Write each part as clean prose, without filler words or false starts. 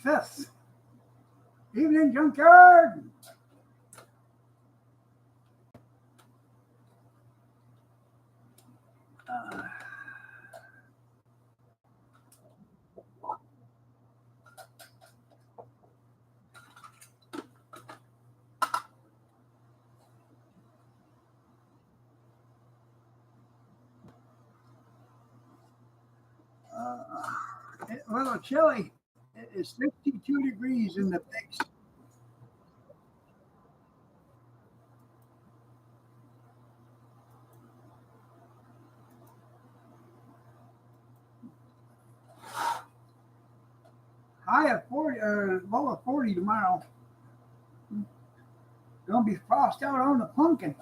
5th. Evening, Junkyard. A little chilly. It is 62 degrees in the big. High of 40, low of 40 tomorrow. Gonna be frost out on the pumpkin.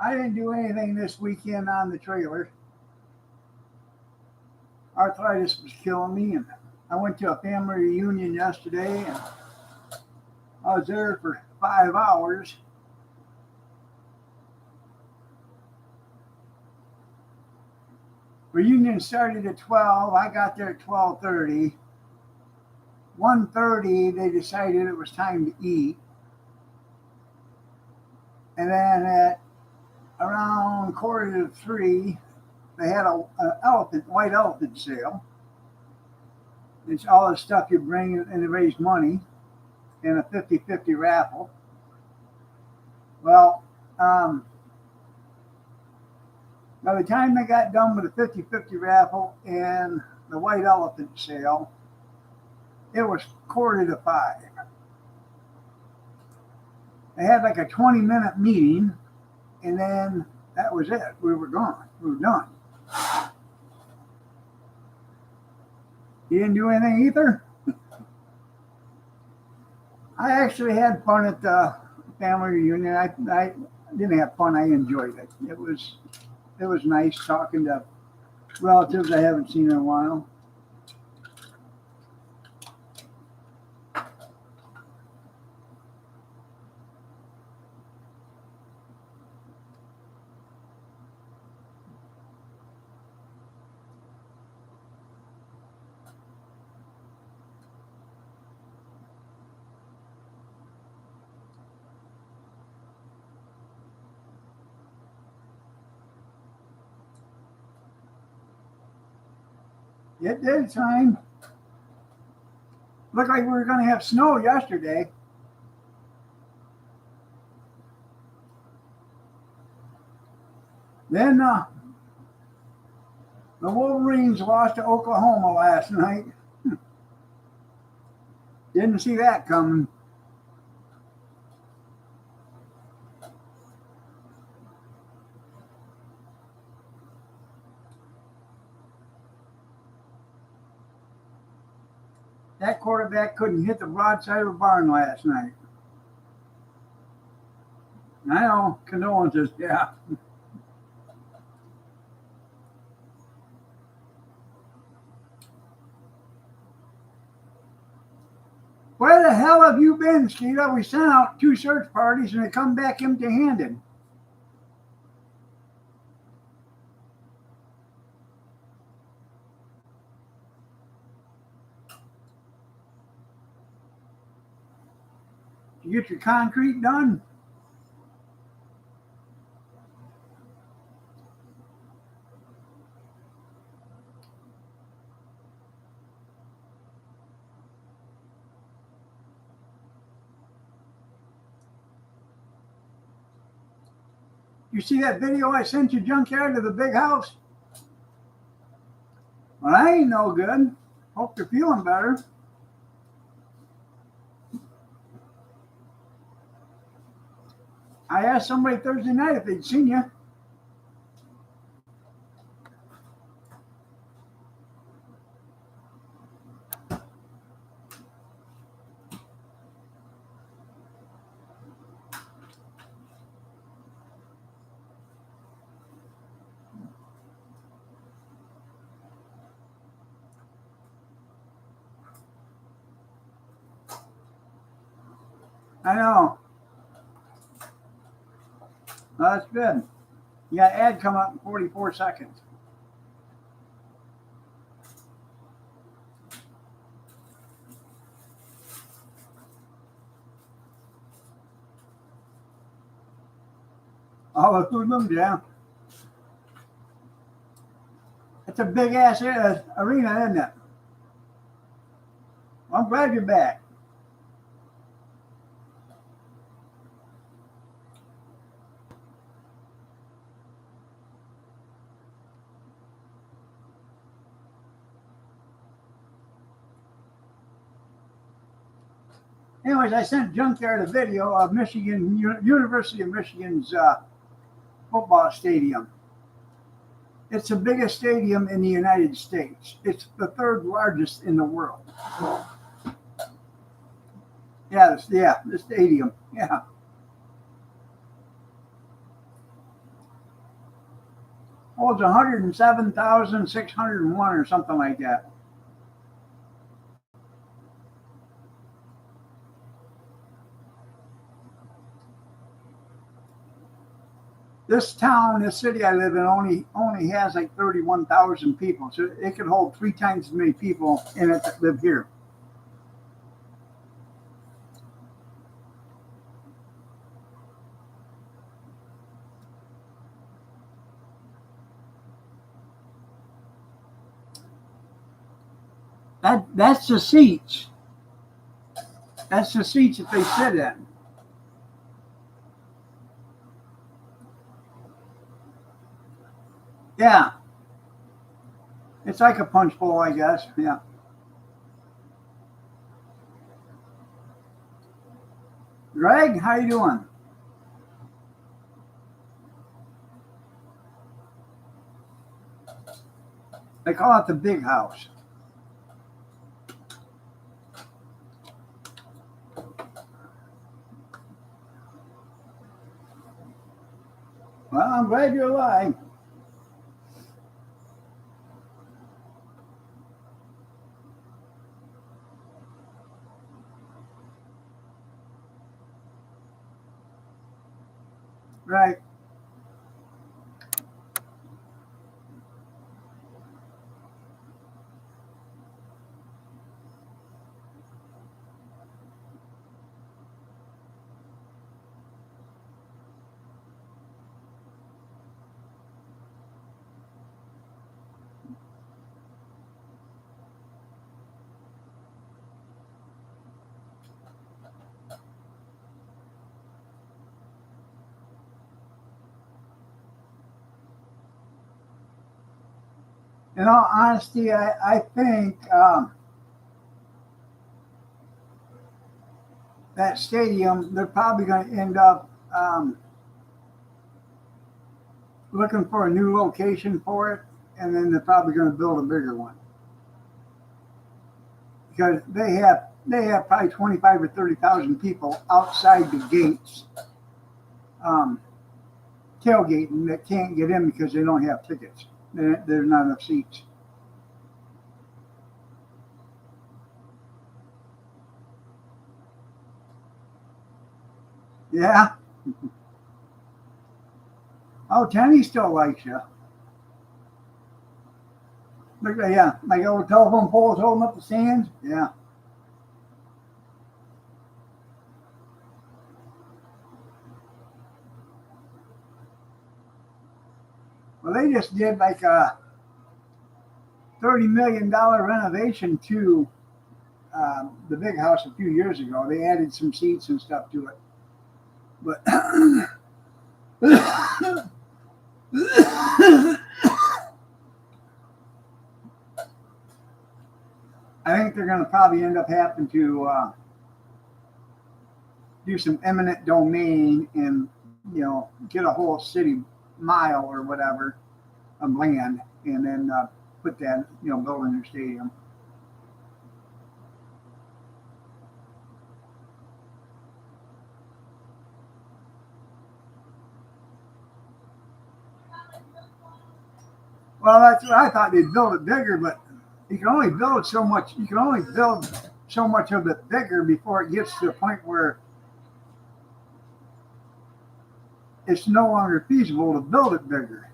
I didn't do anything this weekend on the trailer. Arthritis was killing me, and I went to a family reunion yesterday, and I was there for 5 hours. Reunion started at 12. I got there at 12:30. 1:30, they decided it was time to eat. And then at around 2:45, they had an white elephant sale. It's all the stuff you bring and to raise money in a 50-50 raffle. Well, by the time they got done with the 50-50 raffle and the white elephant sale, it was 4:45. They had like a 20-minute meeting, and then that was it. We were gone. We were done. You didn't do anything either? I actually had fun at the family reunion. I didn't have fun. I enjoyed it. It was nice talking to relatives I haven't seen in a while. It did time. Looked like we were going to have snow yesterday. Then the Wolverines lost to Oklahoma last night. Didn't see that coming. That quarterback couldn't hit the broadside of a barn last night. I know, condolences, yeah. Where the hell have you been, Skeeta? We sent out 2 search parties and they come back empty-handed. Did you get your concrete done? You see that video I sent you, Junkyard, of the big house? Well, I ain't no good. Hope you're feeling better. I asked somebody Thursday night if they'd seen you. I know. Well, that's good. You got ad come up in 44 seconds. All the hoodlums, yeah. It's a big ass arena, isn't it? I'm glad you're back. Anyways, I sent Junkyard a video of Michigan, University of Michigan's football stadium. It's the biggest stadium in the United States. It's the third largest in the world. Yeah, the stadium. Yeah. Holds 107,601 or something like that. This town, this city I live in, only has like 31,000 people, so it could hold 3 times as many people in it that live here. That's the seats. That's the seats that they sit in. Yeah. It's like a punch bowl, I guess. Yeah. Greg, how you doing? They call it the big house. Well, I'm glad you're alive. Right. In all honesty, I think that stadium, they're probably going to end up looking for a new location for it, and then they're probably going to build a bigger one because they have probably 25 or 30,000 people outside the gates tailgating that can't get in because they don't have tickets. There's not enough seats. Yeah. Oh, Tenny still likes you. Look at yeah, like old telephone poles holding up the stands. Yeah. Well, they just did like a $30 million renovation to the big house a few years ago. They added some seats and stuff to it. But I think they're going to probably end up having to do some eminent domain and get a whole city mile or whatever of land and then put that build a new stadium. Well, that's what I thought. They'd build it bigger, but you can only build so much. You can only build so much of it bigger before it gets to the point where it's no longer feasible to build it bigger.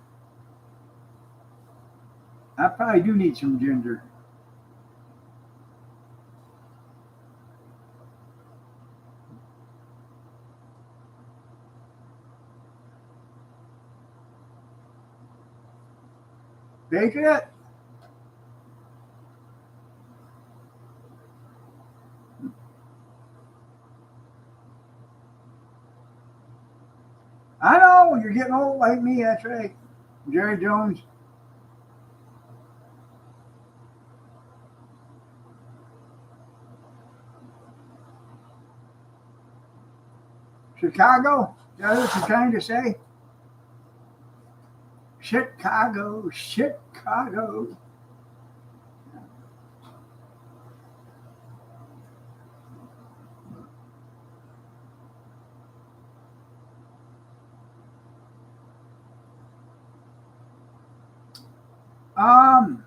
I probably do need some ginger. Bake it. I know you're getting old like me. That's right, Jerry Jones. Chicago. Is that what you're trying to say? Chicago, Chicago. Um,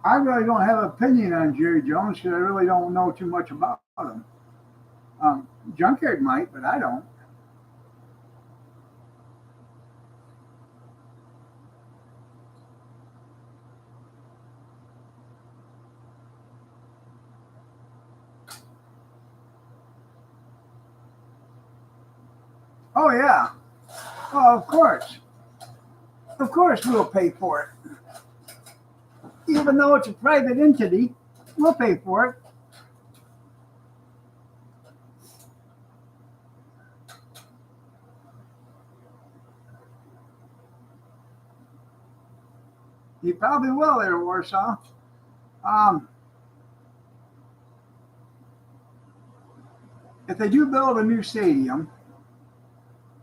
I really don't have an opinion on Jerry Jones because I really don't know too much about him. Junkyard might, but I don't. Oh yeah. Oh, of course, we'll pay for it. Even though it's a private entity, we'll pay for it. You probably will there, Warsaw. Um, if they do build a new stadium,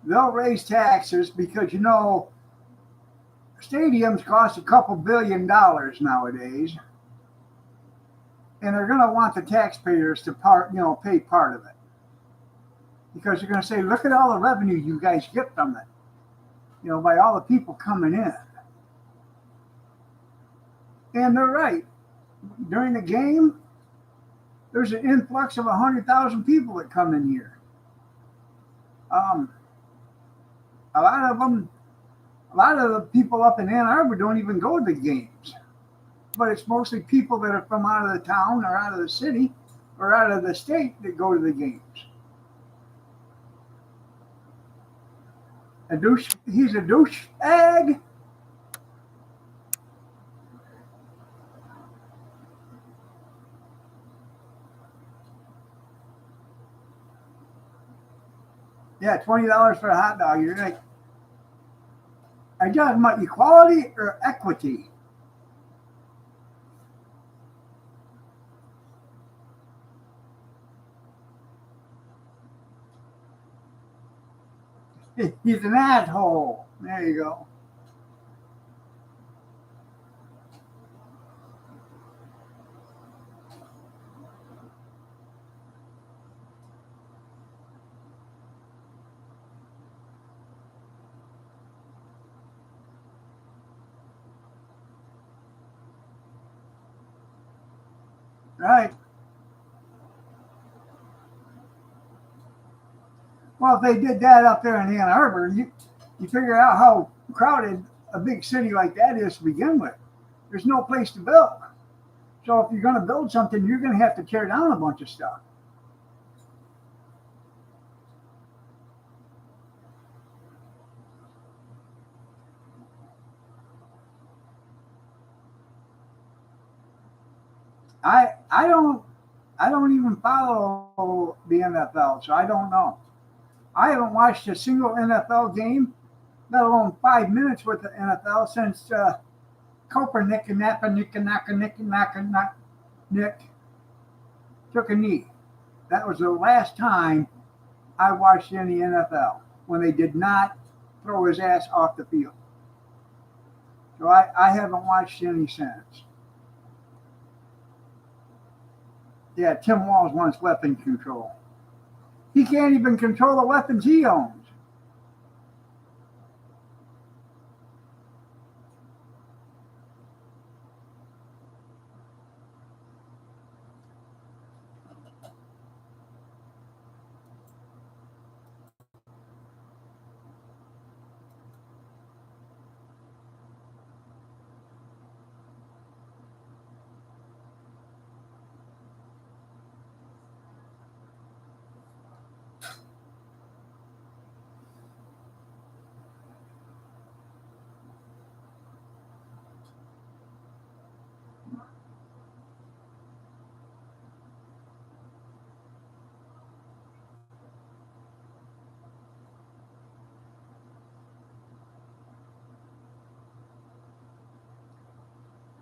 they'll raise taxes because stadiums cost a couple $1 billion nowadays, and they're going to want the taxpayers to pay part of it because they're going to say, look at all the revenue you guys get from it, by all the people coming in. And they're right. During the game, there's an influx of 100,000 people that come in here. Um, a lot of them, a lot of the people up in Ann Arbor don't even go to the games, but it's mostly people that are from out of the town or out of the city or out of the state that go to the games. He's a douchebag. Yeah, $20 for a hot dog. You're like, are you talking about equality or equity? He's an asshole. There you go. Right. Well, if they did that up there in Ann Arbor, you figure out how crowded a big city like that is to begin with. There's no place to build. So if you're going to build something, you're going to have to tear down a bunch of stuff. I don't even follow the NFL, so I don't know. I haven't watched a single NFL game, let alone 5 minutes with the NFL since Kopernick and Nick took a knee. That was the last time I watched any NFL when they did not throw his ass off the field. So I haven't watched any since. Yeah, Tim Walz wants weapon control. He can't even control the weapons he owns.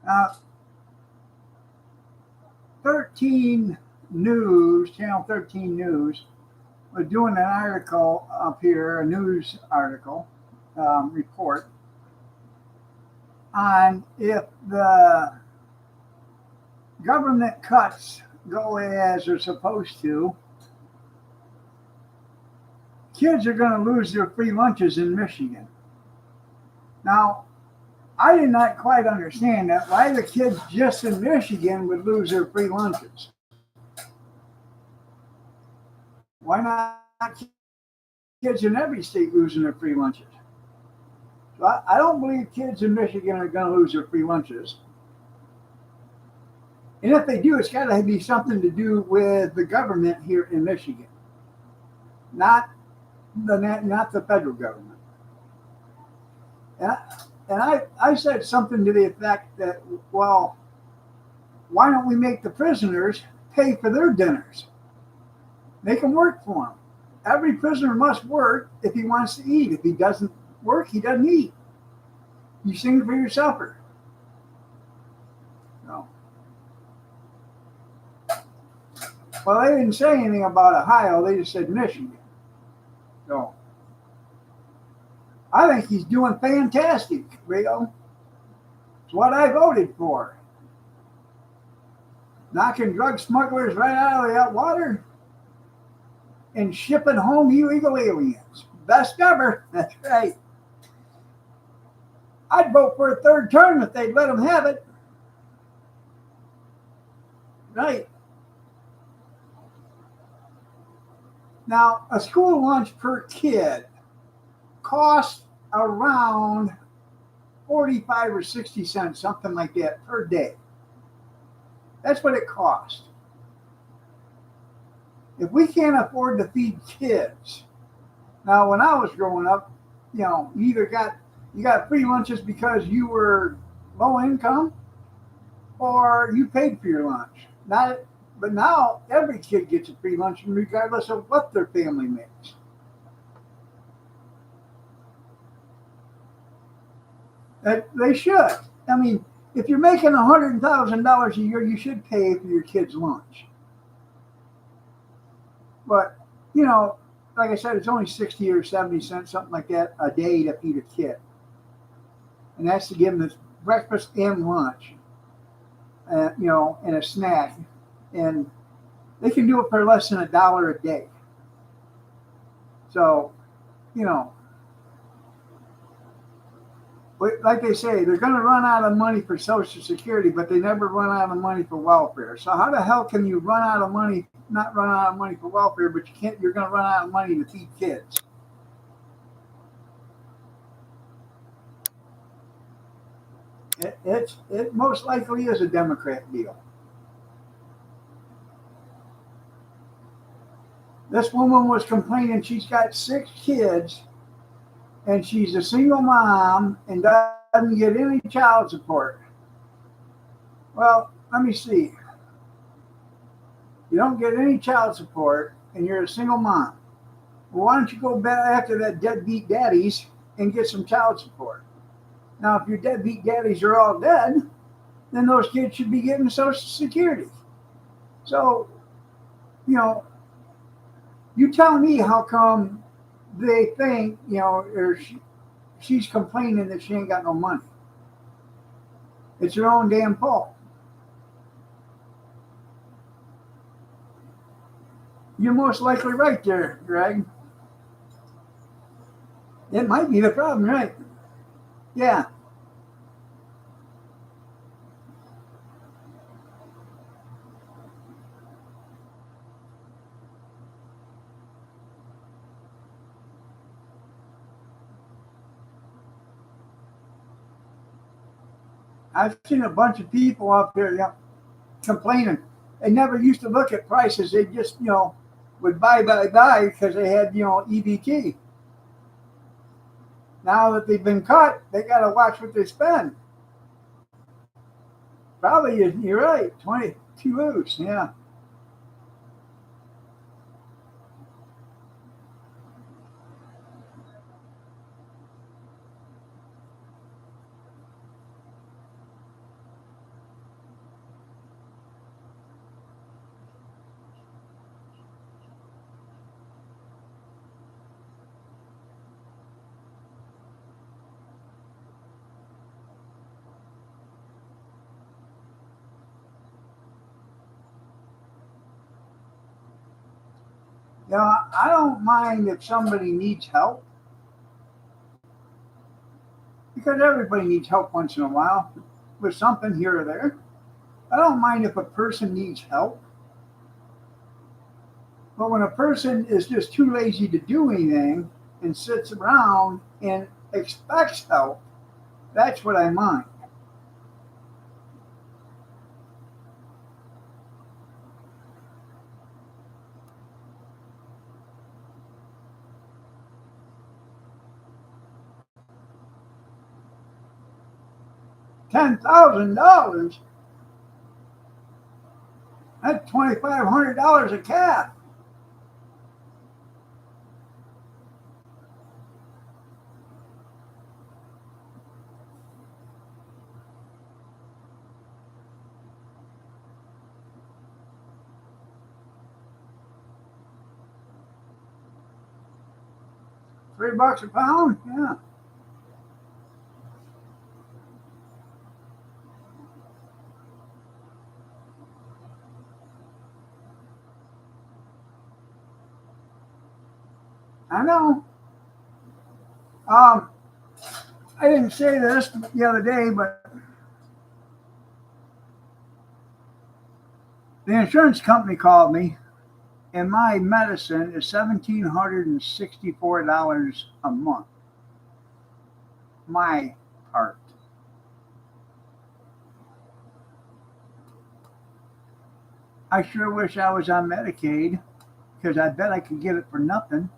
Uh, 13 News, Channel 13 News, was doing an article up here, a news article report on if the government cuts go as they're supposed to, kids are going to lose their free lunches in Michigan. Now, I did not quite understand that, why the kids just in Michigan would lose their free lunches. Why not kids in every state losing their free lunches? So I don't believe kids in Michigan are going to lose their free lunches. And if they do, it's got to be something to do with the government here in Michigan, not the federal government. And I said something to the effect that, well, why don't we make the prisoners pay for their dinners? Make them work for them. Every prisoner must work if he wants to eat. If he doesn't work, he doesn't eat. You sing for your supper. No. Well, they didn't say anything about Ohio. They just said Michigan. So I think he's doing fantastic, Rio. It's what I voted for. Knocking drug smugglers right out of that water and shipping home illegal aliens. Best ever. That's right. I'd vote for a third term if they'd let them have it. Right. Now, a school lunch per kid costs around 45 or 60 cents, something like that, per day. That's what it costs. If we can't afford to feed kids, now when I was growing up, you either got free lunches because you were low income or you paid for your lunch. But now every kid gets a free lunch regardless of what their family makes. They should. I mean, if you're making $100,000 a year, you should pay for your kid's lunch. But, like I said, it's only 60 or 70 cents, something like that, a day to feed a kid. And that's to give them this breakfast and lunch, and a snack. And they can do it for less than $1 a day. So, like they say, they're going to run out of money for Social Security, but they never run out of money for welfare. So how the hell can you not run out of money for welfare, but you're going to run out of money to feed kids? It most likely is a Democrat deal. This woman was complaining she's got 6 kids and she's a single mom and doesn't get any child support. Well, let me see. You don't get any child support and you're a single mom. Well, why don't you go back after that deadbeat daddies and get some child support? Now, if your deadbeat daddies are all dead, then those kids should be getting Social Security. So, you tell me how come they think, or she's complaining that she ain't got no money. It's her own damn fault. You're most likely right there, Greg. It might be the problem, right? Yeah. I've seen a bunch of people up here complaining. They never used to look at prices. They just, would buy because they had, EBT. Now that they've been cut, they got to watch what they spend. Probably, you're right, 22 loose, yeah. You know, I don't mind if somebody needs help because everybody needs help once in a while with something here or there. I don't mind if a person needs help. But when a person is just too lazy to do anything and sits around and expects help, that's what I mind. $10,000, that's $2,500 a calf. 3 bucks a pound? Yeah. I know. Um, I didn't say this the other day, but the insurance company called me, and my medicine is $1,764 a month. My part. I sure wish I was on Medicaid because I bet I could get it for nothing,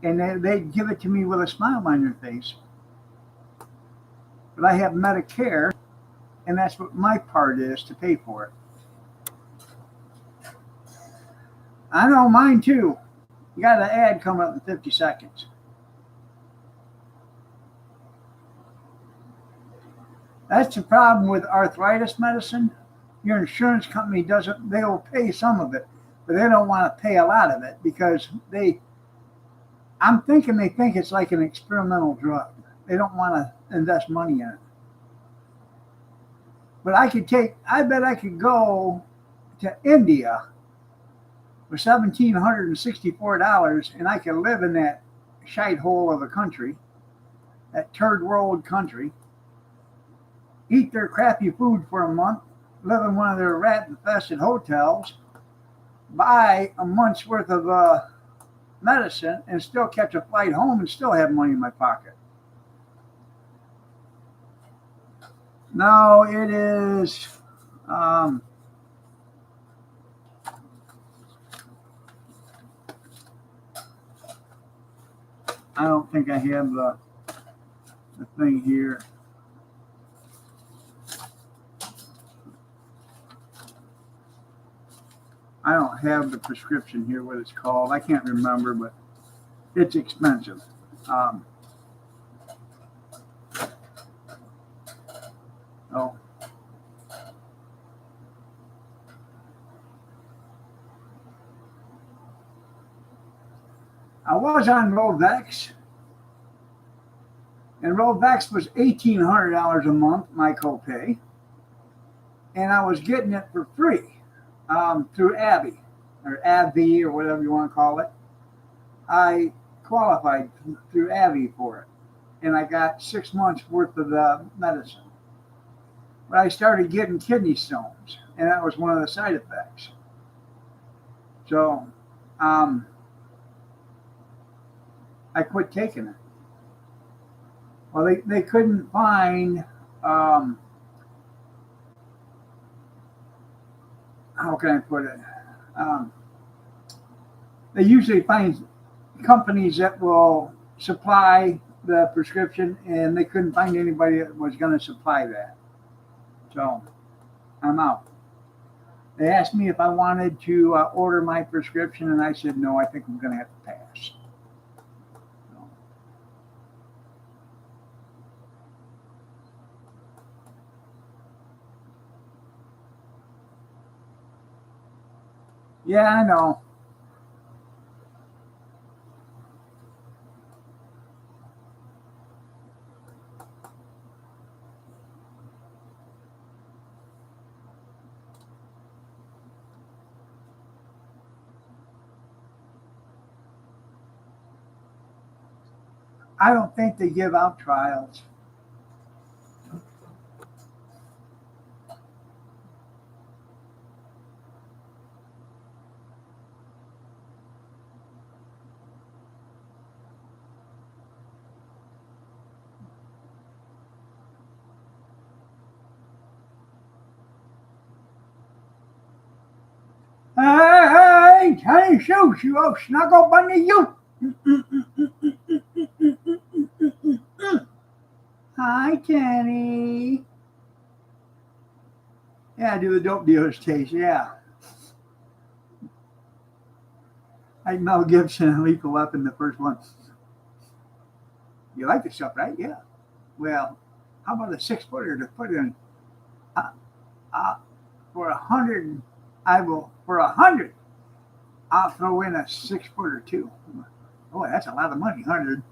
and they'd give it to me with a smile on their face. But I have Medicare, and that's what my part is to pay for it. I know mine too. You got an ad coming up in 50 seconds. That's the problem with arthritis medicine. Your insurance company doesn't, they'll pay some of it, but they don't want to pay a lot of it because I'm thinking they think it's like an experimental drug. They don't want to invest money in it. But I bet I could go to India for $1,764 and I could live in that shite hole of a country, that third world country, eat their crappy food for a month, live in one of their rat infested hotels, buy a month's worth of medicine, and still catch a flight home and still have money in my pocket. No, it is. Um, I don't think I have the thing here. I don't have the prescription here, what it's called. I can't remember, but it's expensive. Um, oh, I was on Rovex, and Rovex was $1,800 a month, my copay, and I was getting it for free through Abby or AbbVie or whatever you want to call it. I qualified through Abby for it, and I got 6 months worth of the medicine. But I started getting kidney stones, and that was one of the side effects. So um, I quit taking it. Well, they couldn't find, um, how can I put it? Um, they usually find companies that will supply the prescription, and they couldn't find anybody that was going to supply that. So I'm out. They asked me if I wanted to order my prescription, and I said no. I think I'm going to have to pass. So, yeah, I know. I don't think they give out trials. Hey, hey, shoot you, oh, snuggle bunny, you. Hi, Kenny. Yeah, do the dope dealer's taste, yeah. Like Mel Gibson and Lethal Weapon, the first one. You like the stuff, right? Yeah. Well, how about a 6 footer to put in? Uh, uh, for 100, I will, for 100, I'll throw in a 6 footer too. Boy, that's a lot of money, 100.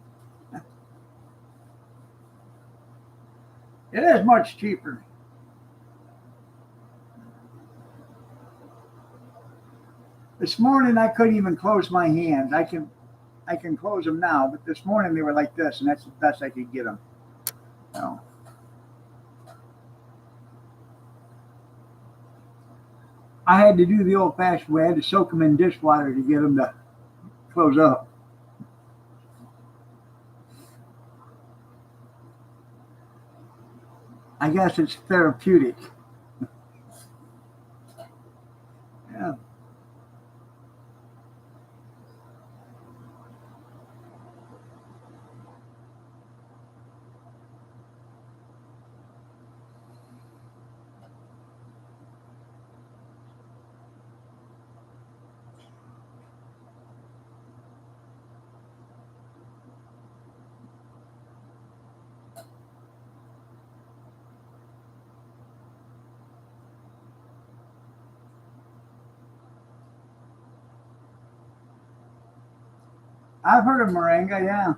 It is much cheaper. This morning I couldn't even close my hands. I can close them now, but this morning they were like this, and that's the best I could get them. So I had to do the old-fashioned way. I had to soak them in dishwater to get them to close up. I guess it's therapeutic. Yeah, I've heard of moringa. Yeah,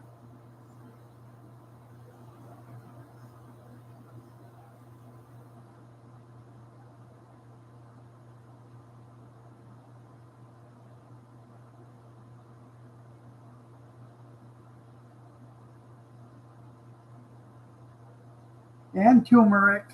and turmeric.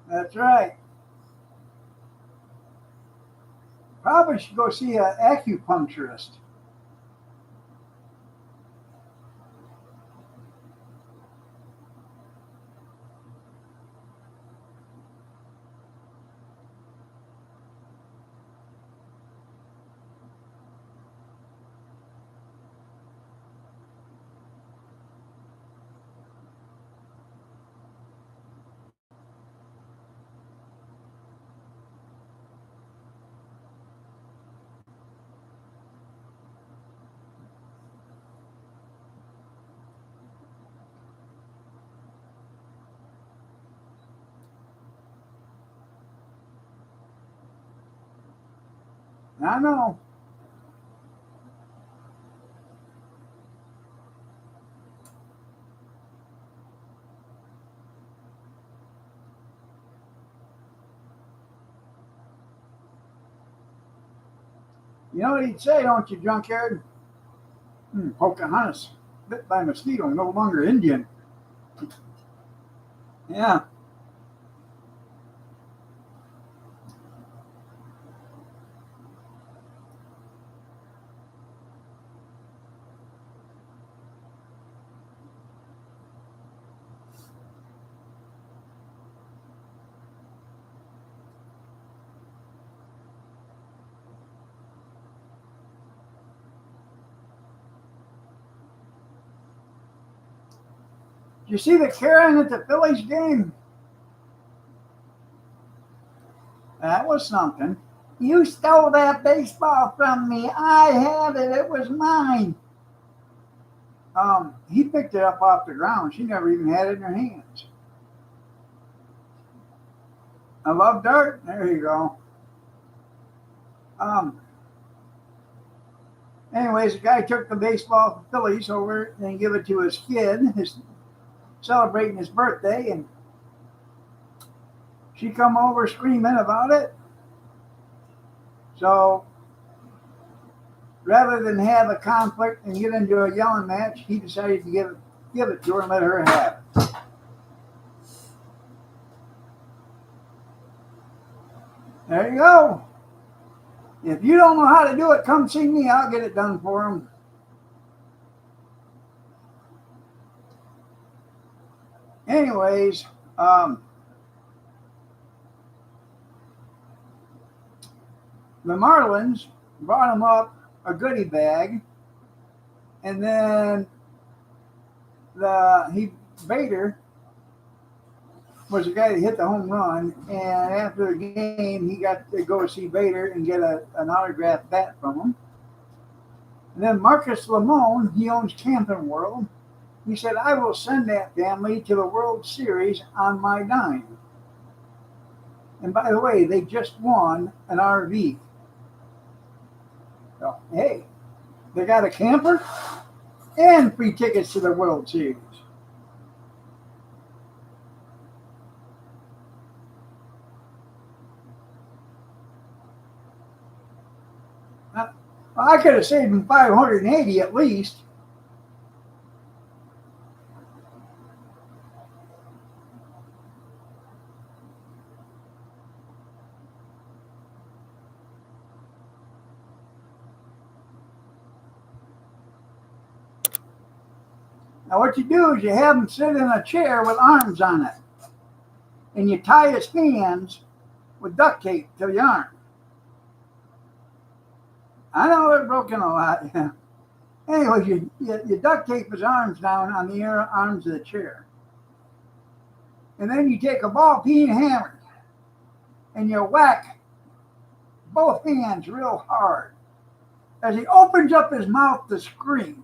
That's right. Probably should go see an acupuncturist. I know. You know what he'd say, don't you, junkyard? Pocahontas, bit by a mosquito, no longer Indian. Yeah, You see the Karen at the Phillies game? That was something. You stole that baseball from me. I had it. It was mine. He picked it up off the ground. She never even had it in her hands. I love dirt. There you go. Anyways, the guy took the baseball from Phillies over and gave it to his kid, celebrating his birthday, and she come over screaming about it. So rather than have a conflict and get into a yelling match, he decided to give it to her and let her have it. There you go. If you don't know how to do it, come see me. I'll get it done for him. Anyways, the Marlins brought him up a goodie bag, and then Bader was the guy that hit the home run, and after the game, he got to go see Bader and get an autographed bat from him. And then Marcus Lemon, he owns Camping World. He said, I will send that family to the World Series on my dime. And by the way, they just won an RV. So, hey, they got a camper and free tickets to the World Series. I could have saved him $580 at least. Now what you do is you have him sit in a chair with arms on it. And you tie his hands with duct tape to the arm. I know they're broken a lot. Yeah. Anyways, you duct tape his arms down on the arms of the chair. And then you take a ball-peen hammer and you whack both hands real hard. As he opens up his mouth to scream,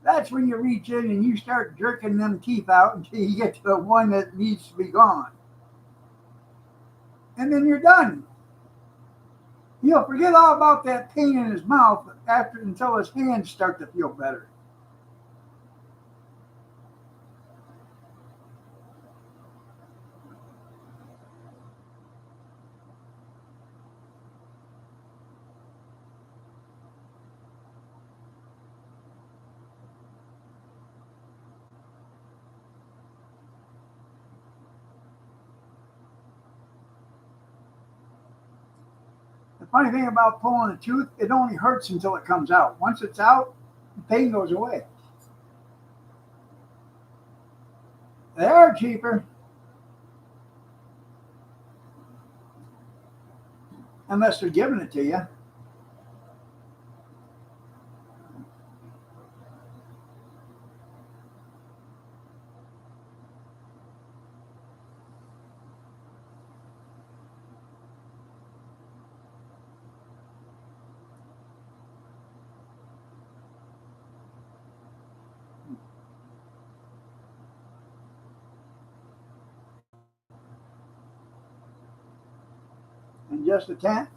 that's when you reach in and you start jerking them teeth out until you get to the one that needs to be gone. And then you're done. He'll forget all about that pain in his mouth until his hands start to feel better. The funny thing about pulling a tooth, it only hurts until it comes out. Once it's out, the pain goes away. They are cheaper. Unless they're giving it to you. And just a tent.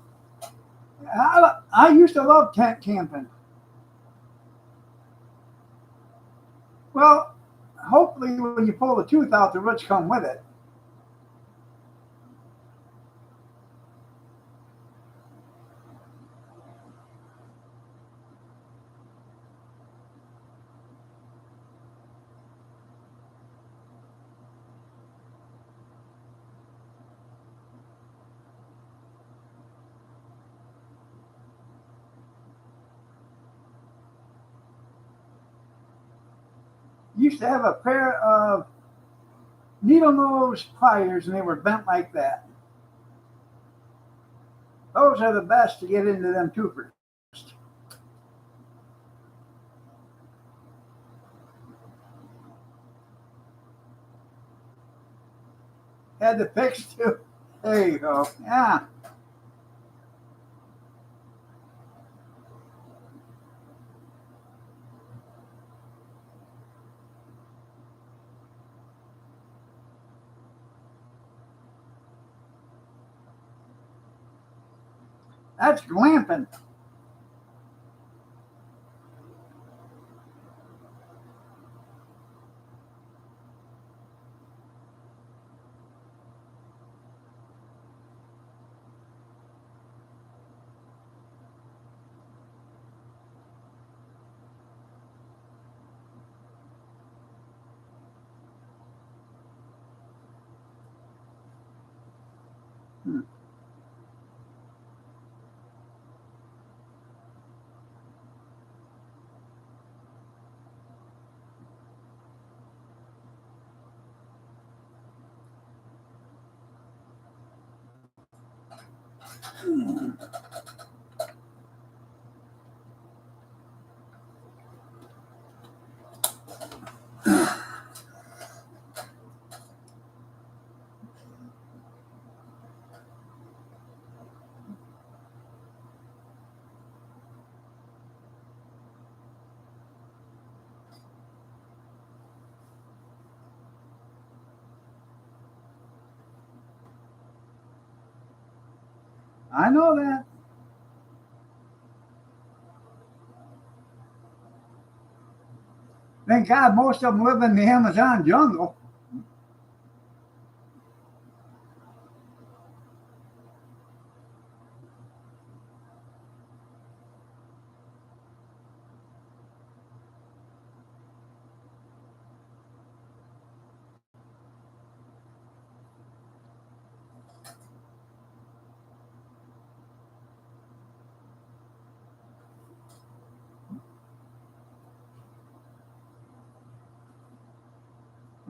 I used to love tent camping. Well, hopefully when you pull the tooth out, the roots come with it. Used to have a pair of needle nose pliers and they were bent like that. Those are the best to get into them tooth first. Had to fix too. There you go. Yeah. That's glamping. Hmm. I know that. Thank God most of them live in the Amazon jungle.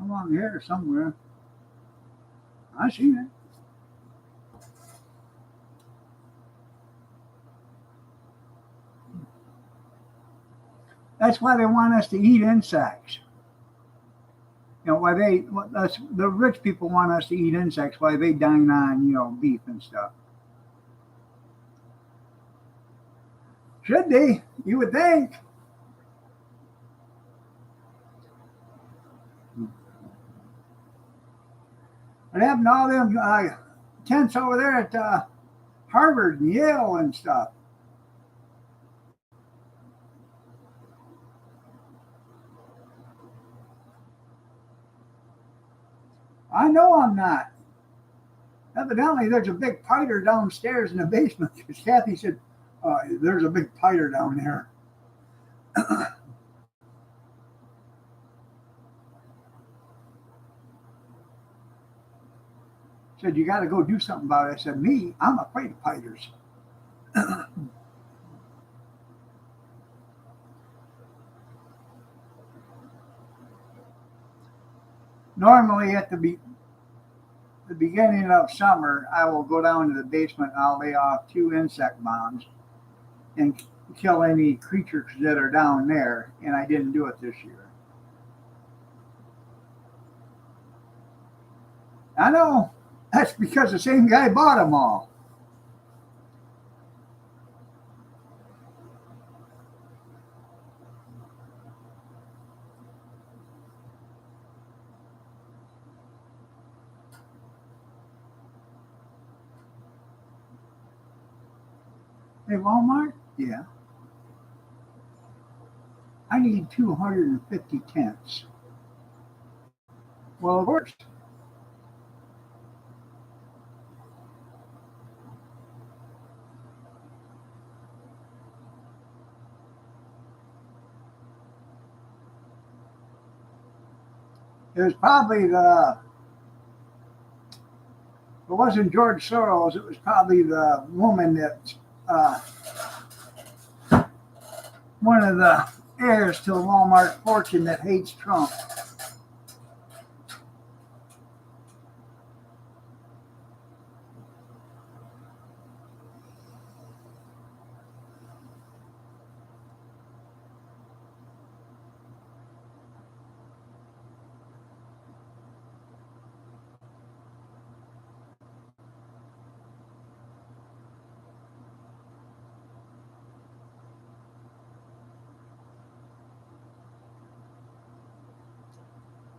Along here somewhere. I seen it. That's why they want us to eat insects. You know, why that's the rich people want us to eat insects, why they dine on, beef and stuff. Should they? You would think. What happened to all them tents over there at Harvard and Yale and stuff? I know I'm not. Evidently, there's a big piter downstairs in the basement. Because Kathy said, there's a big piter down there. Said, you got to go do something about it. I said, me? I'm afraid of piters. Normally, at the beginning of summer, I will go down to the basement and I'll lay off 2 insect bombs and kill any creatures that are down there. And I didn't do it this year. I know. That's because the same guy bought them all. Hey, Walmart? Yeah. I need 250 tents. Well, of course. It was probably it wasn't George Soros, it was probably the woman that, uh, one of the heirs to the Walmart fortune that hates Trump.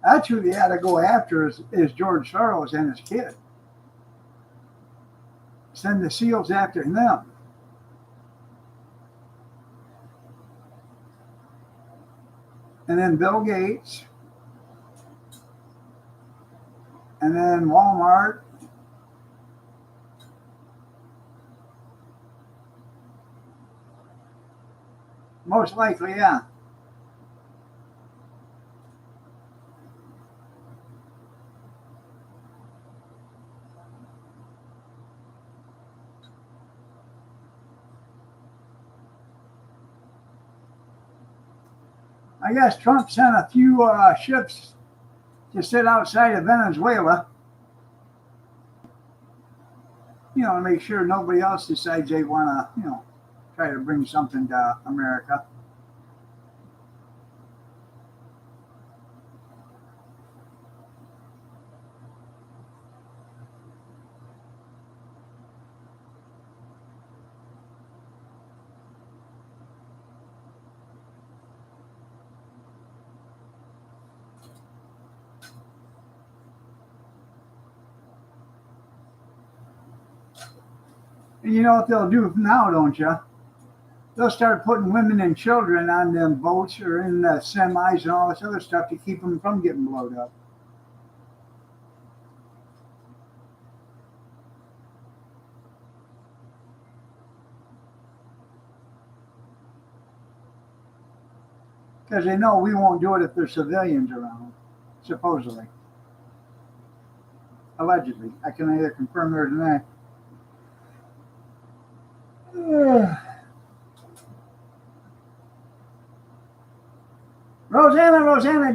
That's who they had to go after is George Soros and his kid. Send the SEALs after them. And then Bill Gates. And then Walmart. Most likely, yeah. I guess Trump sent a few ships to sit outside of Venezuela, to make sure nobody else decides they want to, try to bring something to America. And you know what they'll do now, don't you? They'll start putting women and children on them boats or in the semis and all this other stuff to keep them from getting blown up. Because they know we won't do it if there's civilians around, supposedly. Allegedly. I can neither confirm or deny. Rosanna,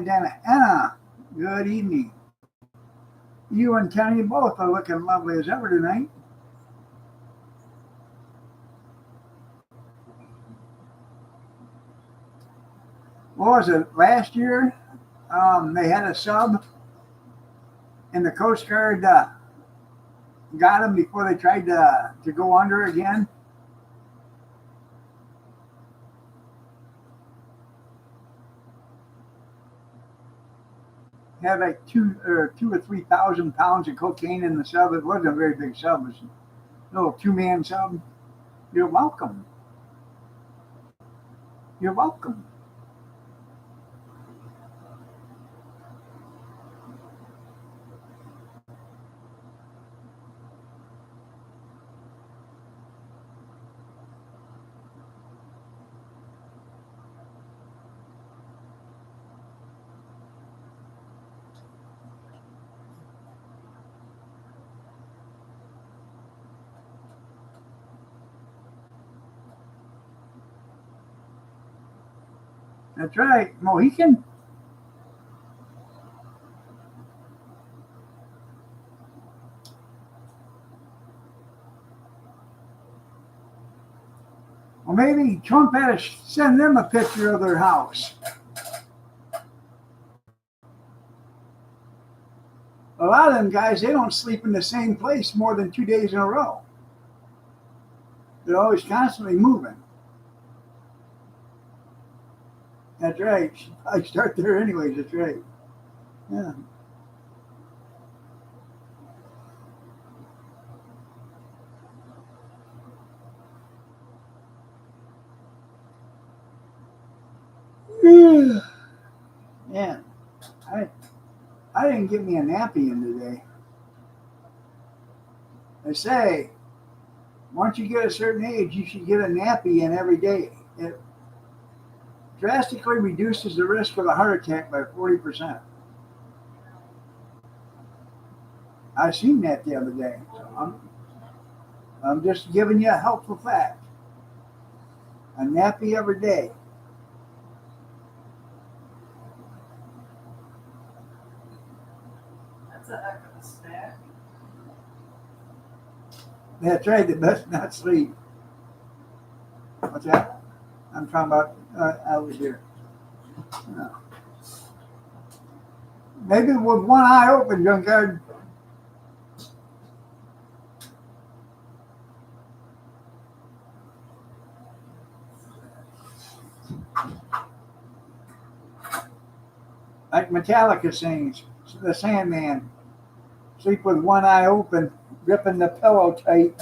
Dana. Anna, good evening. You and Kenny both are looking lovely as ever tonight. What was it, last year? They had a sub, and the Coast Guard got them before they tried to go under again. Had like 2,000 or 3,000 pounds of cocaine in the sub. It wasn't a very big sub. It was a little 2-man sub. You're welcome. You're welcome. That's right, Mohican. Well, maybe Trump had to send them a picture of their house. A lot of them guys, they don't sleep in the same place more than 2 days in a row. They're always constantly moving. That's right. I start there anyways. That's right. Yeah. Yeah. I didn't get me a nappy in today. They say once you get a certain age, you should get a nappy in every day. It drastically reduces the risk of a heart attack by 40%. I seen that the other day. So I'm just giving you a helpful fact. A nappy every day. That's a heck of a snack. That's right. They best not sleep. What's that? I'm talking about over here. No. Maybe with one eye open, Junkyard. Metallica sings, the Sandman. Sleep with one eye open, gripping the pillow tight.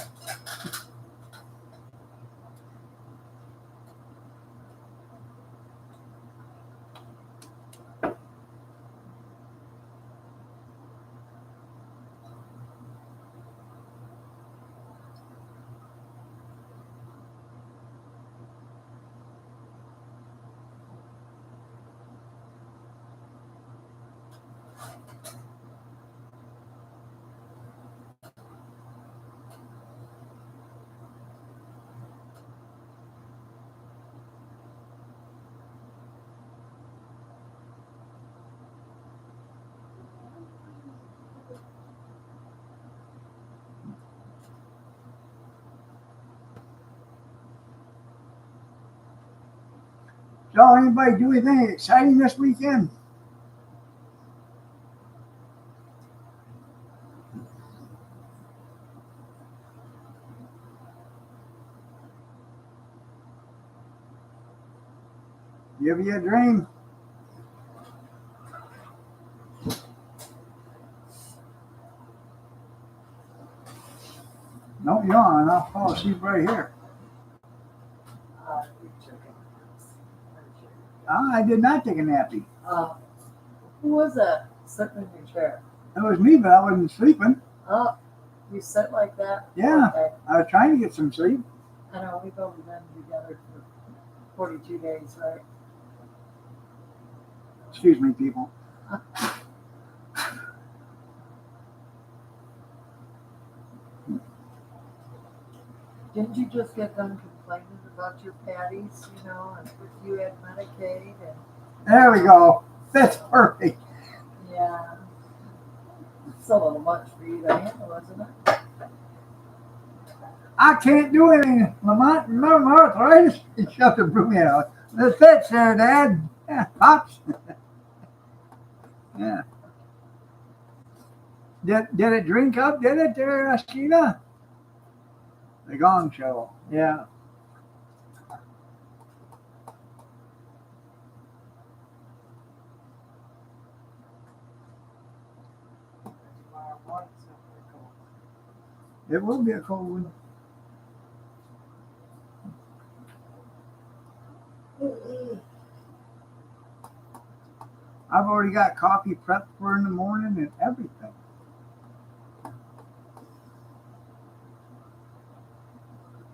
So, anybody do anything exciting this weekend? Give you a dream? No yawn. I'll fall asleep right here. I did not take a nappy. Who was that sitting in your chair? It was me, but I wasn't sleeping. Oh, you sit like that? Yeah. Okay. I was trying to get some sleep. I know, we've only been together for 42 days, right? Excuse me, people. Didn't you just get done complaining about your patties, you know, and if you had Medicaid and There we go. That's perfect. yeah. It's a little much for you to handle, isn't it? I can't do anything. Lamont, remember my arthritis? He shoved the broom out. The fits there, Dad. Yeah, pops. Yeah. Did it drink up? Did it there, Sheila? The Gong Show. Yeah. Tomorrow morning's not very cold. It will be a cold one. I've already got coffee prepped for in the morning and everything.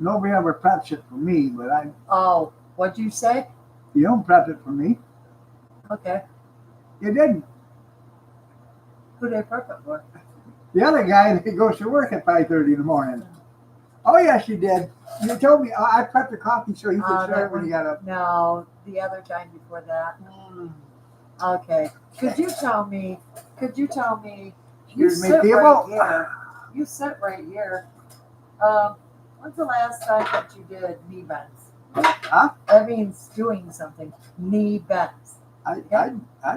Nobody ever preps it for me, but Oh, what'd you say? you don't prep it for me. Okay. You didn't. Who they prep it for? The other guy that goes to work at 5:30 in the morning. Oh yes, you did. You told me I prepped the coffee so he could start when he got up. No, the other time before that. Okay. Could you tell me? You Excuse me, sit people. right here. You sit right here. When's the last time that you did knee bends? Huh? That means doing something. Knee bends. I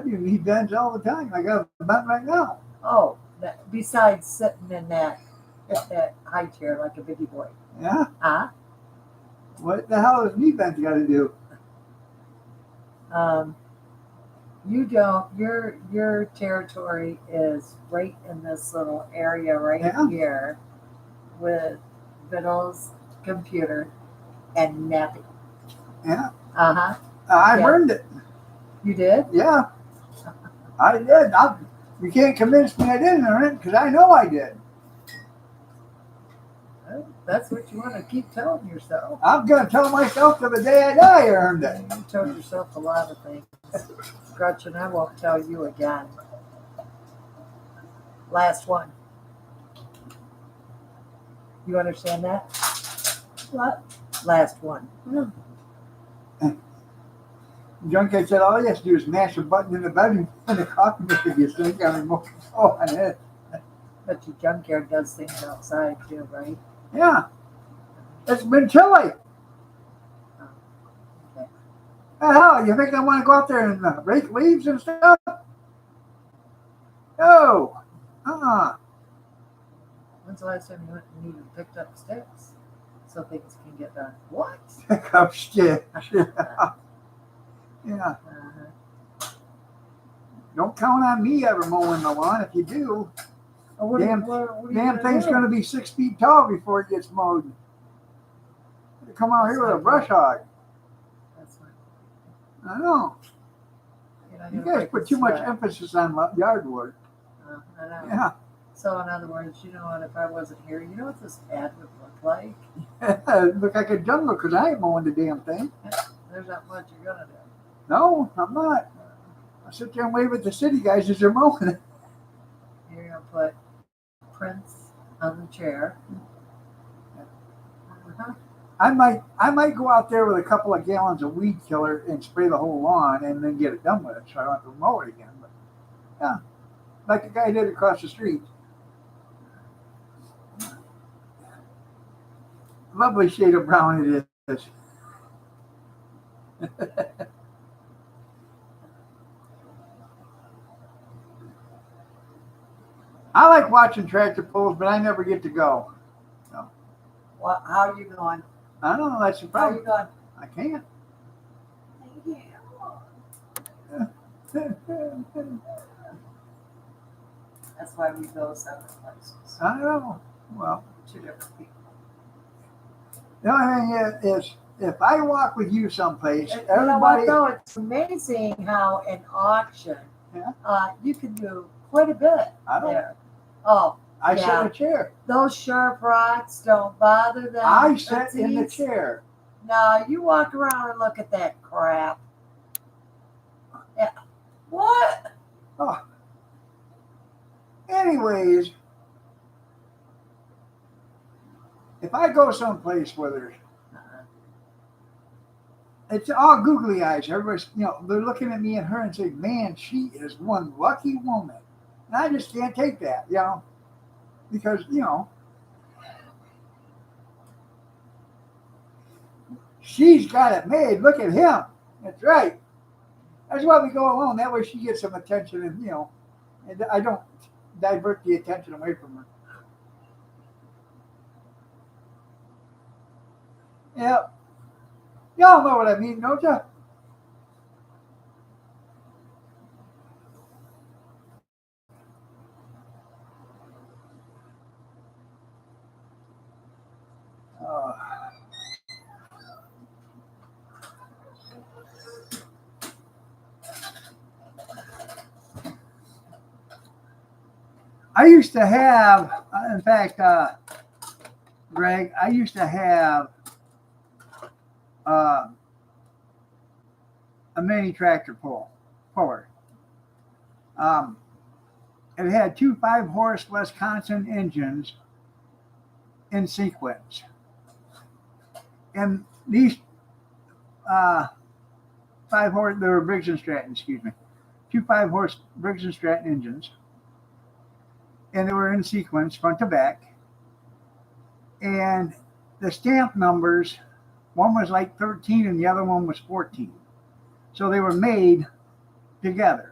do knee bends all the time. I got a bent right now. Oh, besides sitting in that high chair like a biggie boy. Yeah. Huh? What the hell has knee bends got to do? You don't. Your territory is right in this little area right Yeah. here, with Vittle's computer and nappy. Yeah. Uh-huh. I Yeah. earned it. You did? Yeah. I did. You can't convince me I didn't earn it because I know I did. Well, that's what you want to keep telling yourself. I'm going to tell myself to the day I die I earned it. You told yourself a lot of things. Gretchen, I won't tell you again. Last one. You understand that? What? Last one. Junkyard said all you have to do is mash a button in the bedroom and the coffee maker gets drink on remote control on it. But your junkyard does things outside too, right? Yeah. It's been chilly. Okay. The hell, you think I want to go out there and rake leaves and stuff? No. When's the last time you went and even picked up sticks so things can get done? What? Pick up sticks. Yeah. Uh-huh. Don't count on me ever mowing the lawn. If you do, Oh, what damn, what are you damn gonna thing's do? going to be 6 feet tall before it gets mowed. Come out That's here with a not brush good. hog. That's fine. I know. You're not You gonna guys make put it too much sweat. emphasis on yard work. I know. Yeah. So in other words, you know what? If I wasn't here, you know what this pad would look like? Look like a jungle because I ain't mowing the damn thing. There's not much you're gonna do. No, I'm not. I sit there and wave at the city guys as they're mowing it. You're gonna put Prince on the chair. Uh-huh. I might go out there with a couple of gallons of weed killer and spray the whole lawn and then get it done with it so I don't have to mow it again. But yeah, like the guy did across the street. Lovely shade of brown it is. I like watching tractor pulls, but I never get to go. So, What? How are you going? I don't know. That's the How are you problem. going? I can't. That's why we go separate places. I know. Well, Two different people. the only thing is if I walk with you someplace, You know what everybody. though? It's amazing how an auction, Yeah. you can do quite a bit I don't. there. Oh, I sit in yeah. a chair. Those sharp rocks don't bother them. I sit in the tootsies. chair. No, you walk around and look at that crap. Yeah. What? Oh. Anyways, if I go someplace where there's, it's all googly eyes. Everybody's, they're looking at me and her and say, "Man, she is one lucky woman," and I just can't take that, because she's got it made. Look at him. That's right. That's why we go alone. That way she gets some attention, and I don't divert the attention away from her. Yeah, y'all know what I mean, don't you? Uh, I used to have, in fact, Greg, I used to have uh, a mini tractor puller. Um, it had two 5-horse Wisconsin engines in sequence. And these 5-horse, they were Briggs and Stratton, excuse me. Two 5-horse Briggs and Stratton engines. And they were in sequence, front to back. And the stamp numbers, one was like 13 and the other one was 14. So they were made together.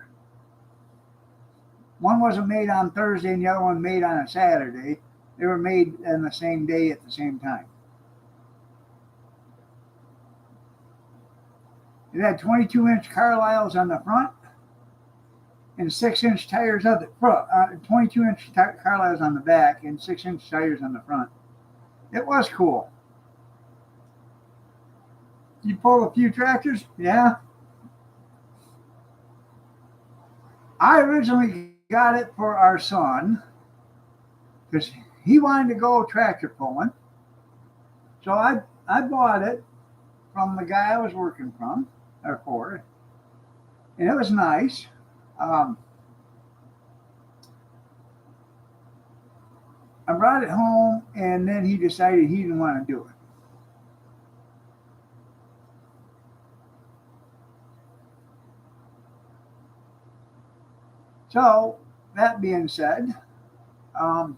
One wasn't made on Thursday and the other one made on a Saturday. They were made on the same day at the same time. It had 22-inch Carlisles on the front and 6-inch tires on the front. 22-inch Carlisles on the back and 6-inch tires on the front. It was cool. You pull a few tractors? Yeah. I originally got it for our son because he wanted to go tractor pulling. So I bought it from the guy I was working for, and it was nice. I brought it home, and then he decided he didn't want to do it. So, that being said, I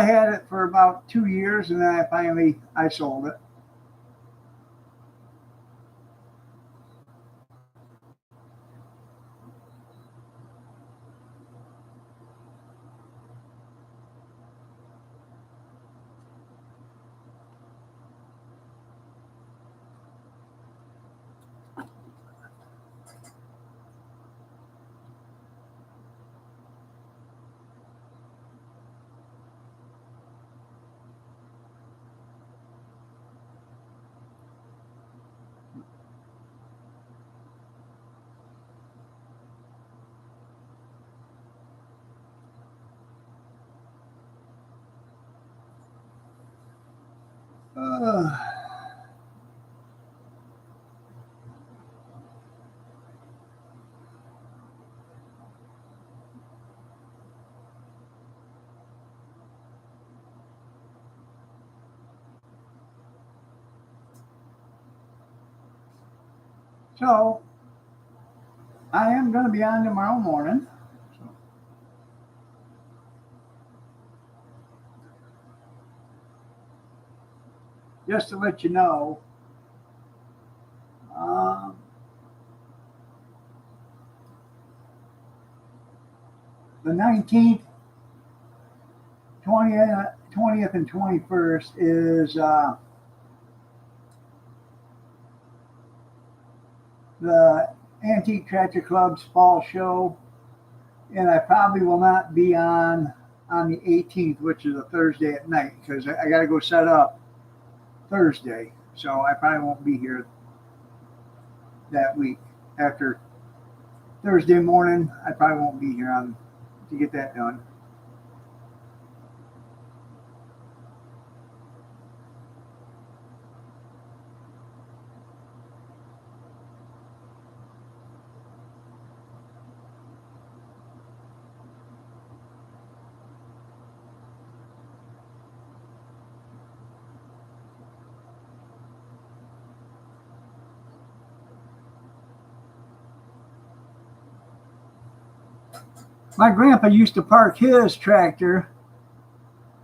had it for about 2 years, and then I sold it. Uh, so I am going to be on tomorrow morning. So, just to let you know, um, the 19th, 20th and 21st is the Antique Tractor Club's fall show, and I probably will not be on the 18th, which is a Thursday at night, because I got to go set up Thursday, so I probably won't be here that week. After Thursday morning, I probably won't be here on to get that done. My grandpa used to park his tractor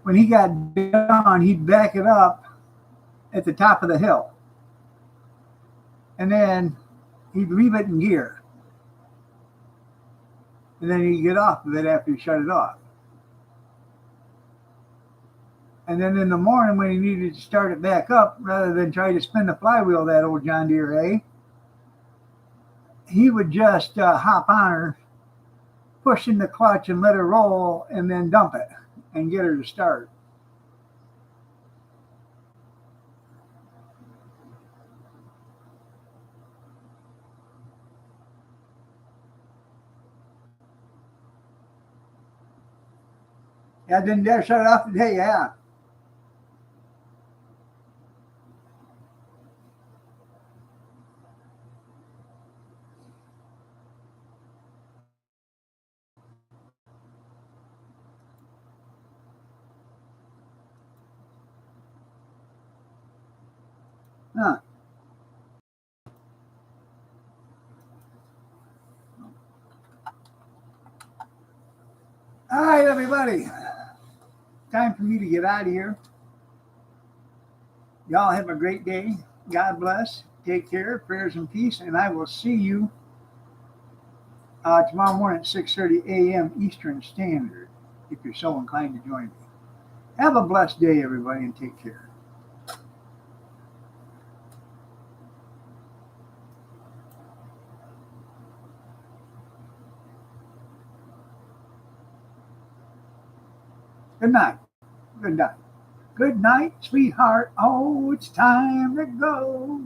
when he got done, he'd back it up at the top of the hill. And then he'd leave it in gear. And then he'd get off of it after he shut it off. And then in the morning when he needed to start it back up, rather than try to spin the flywheel of that old John Deere A, he would just hop on her, push in the clutch and let her roll, and then dump it and get her to start. Yeah, didn't dare shut it off today, yeah. Huh. All right, everybody. Time for me to get out of here. Y'all have a great day. God bless. Take care. Prayers and peace. And I will see you tomorrow morning at 6:30 a.m. Eastern Standard, if you're so inclined to join me. Have a blessed day, everybody, and take care. Good night. Good night. Good night, sweetheart. Oh, it's time to go.